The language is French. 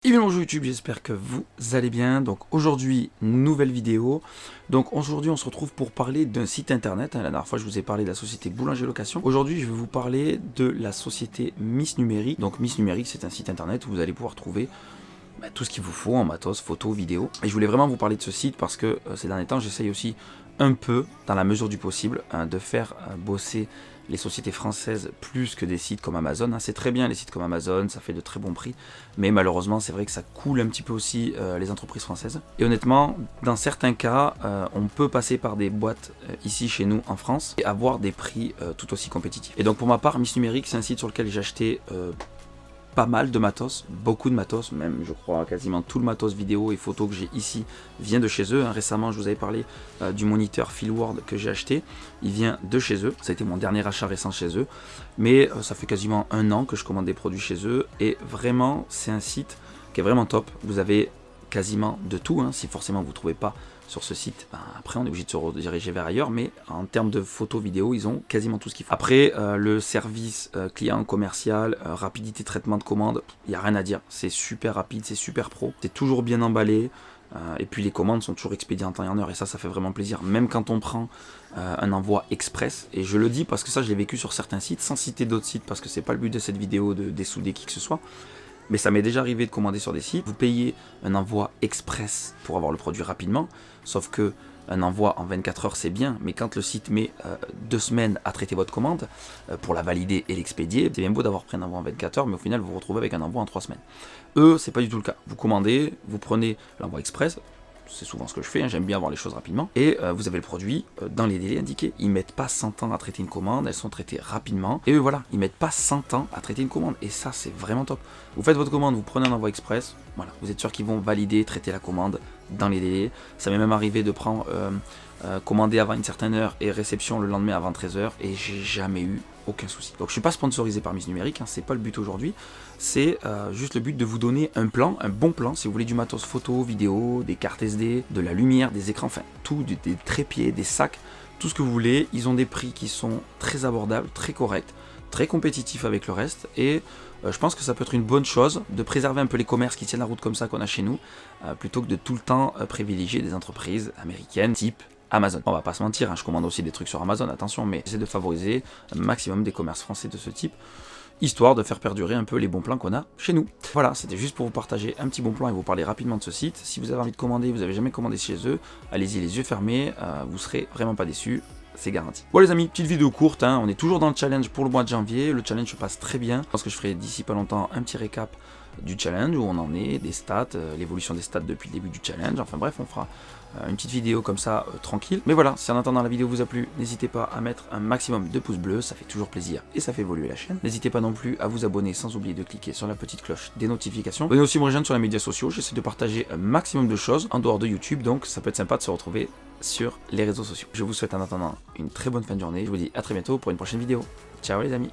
Et bien bonjour YouTube, j'espère que vous allez bien. Donc aujourd'hui, nouvelle vidéo. Donc aujourd'hui, on se retrouve pour parler d'un site internet. La dernière fois, je vous ai parlé de la société Boulanger Location. Aujourd'hui, je vais vous parler de la société Miss Numérique. Donc Miss Numérique, c'est un site internet où vous allez pouvoir trouver tout ce qu'il vous faut en matos, photos, vidéos. Et je voulais vraiment vous parler de ce site parce que ces derniers temps, j'essaye aussi un peu, dans la mesure du possible, de faire bosser les sociétés françaises plus que des sites comme Amazon. C'est très bien les sites comme Amazon, ça fait de très bons prix, mais malheureusement c'est vrai que ça coule un petit peu aussi les entreprises françaises. Et honnêtement, dans certains cas, on peut passer par des boîtes ici chez nous en France et avoir des prix tout aussi compétitifs. Et donc pour ma part, Miss Numérique, c'est un site sur lequel j'ai acheté pas mal de matos, beaucoup de matos, même je crois quasiment tout le matos vidéo et photo que j'ai ici vient de chez eux. Récemment je vous avais parlé du moniteur Philward que j'ai acheté, il vient de chez eux, ça a été mon dernier achat récent chez eux, mais ça fait quasiment un an que je commande des produits chez eux et vraiment c'est un site qui est vraiment top. Vous avez quasiment de tout, si forcément vous ne trouvez pas sur ce site, après on est obligé de se rediriger vers ailleurs, mais en termes de photos vidéo, ils ont quasiment tout ce qu'il faut. Après, le service client commercial, rapidité traitement de commande, il n'y a rien à dire, c'est super rapide, c'est super pro, c'est toujours bien emballé, et puis les commandes sont toujours expédiées en temps et en heure, et ça fait vraiment plaisir, même quand on prend un envoi express, et je le dis parce que ça je l'ai vécu sur certains sites, sans citer d'autres sites, parce que c'est pas le but de cette vidéo de dessouder qui que ce soit, mais ça m'est déjà arrivé de commander sur des sites, vous payez un envoi express pour avoir le produit rapidement, sauf que un envoi en 24 heures c'est bien, mais quand le site met 2 semaines à traiter votre commande, pour la valider et l'expédier, c'est bien beau d'avoir pris un envoi en 24 heures, mais au final vous vous retrouvez avec un envoi en 3 semaines. Eux, c'est pas du tout le cas. Vous commandez, vous prenez l'envoi express, c'est souvent ce que je fais, j'aime bien avoir les choses rapidement, et vous avez le produit dans les délais indiqués. Ils mettent pas 100 ans à traiter une commande, elles sont traitées rapidement, et voilà, ils mettent pas 100 ans à traiter une commande, et ça c'est vraiment top. Vous faites votre commande, vous prenez un envoi express, voilà, vous êtes sûr qu'ils vont valider, traiter la commande dans les délais. Ça m'est même arrivé de prendre commander avant une certaine heure et réception le lendemain avant 13 h, et j'ai jamais eu aucun souci. Donc je suis pas sponsorisé par Miss Numérique, c'est pas le but aujourd'hui, c'est juste le but de vous donner un plan, un bon plan, si vous voulez du matos photo, vidéo, des cartes SD, de la lumière, des écrans, enfin tout, des trépieds, des sacs, tout ce que vous voulez. Ils ont des prix qui sont très abordables, très corrects, très compétitifs avec le reste, et je pense que ça peut être une bonne chose de préserver un peu les commerces qui tiennent la route comme ça qu'on a chez nous, plutôt que de tout le temps privilégier des entreprises américaines type Amazon. On va pas se mentir, je commande aussi des trucs sur Amazon, attention, mais j'essaie de favoriser un maximum des commerces français de ce type, histoire de faire perdurer un peu les bons plans qu'on a chez nous. Voilà, c'était juste pour vous partager un petit bon plan et vous parler rapidement de ce site. Si vous avez envie de commander, vous n'avez jamais commandé chez eux, allez-y les yeux fermés, vous serez vraiment pas déçus. C'est garanti. Bon les amis, petite vidéo courte, on est toujours dans le challenge pour le mois de janvier, le challenge se passe très bien. Je pense que je ferai d'ici pas longtemps un petit récap du challenge, où on en est, des stats, l'évolution des stats depuis le début du challenge, enfin bref, on fera une petite vidéo comme ça, tranquille. Mais voilà, si en attendant la vidéo vous a plu, n'hésitez pas à mettre un maximum de pouces bleus, ça fait toujours plaisir et ça fait évoluer la chaîne. N'hésitez pas non plus à vous abonner sans oublier de cliquer sur la petite cloche des notifications. Venez aussi me rejoindre sur les médias sociaux, j'essaie de partager un maximum de choses en dehors de YouTube, donc ça peut être sympa de se retrouver sur les réseaux sociaux. Je vous souhaite en attendant une très bonne fin de journée, je vous dis à très bientôt pour une prochaine vidéo. Ciao les amis.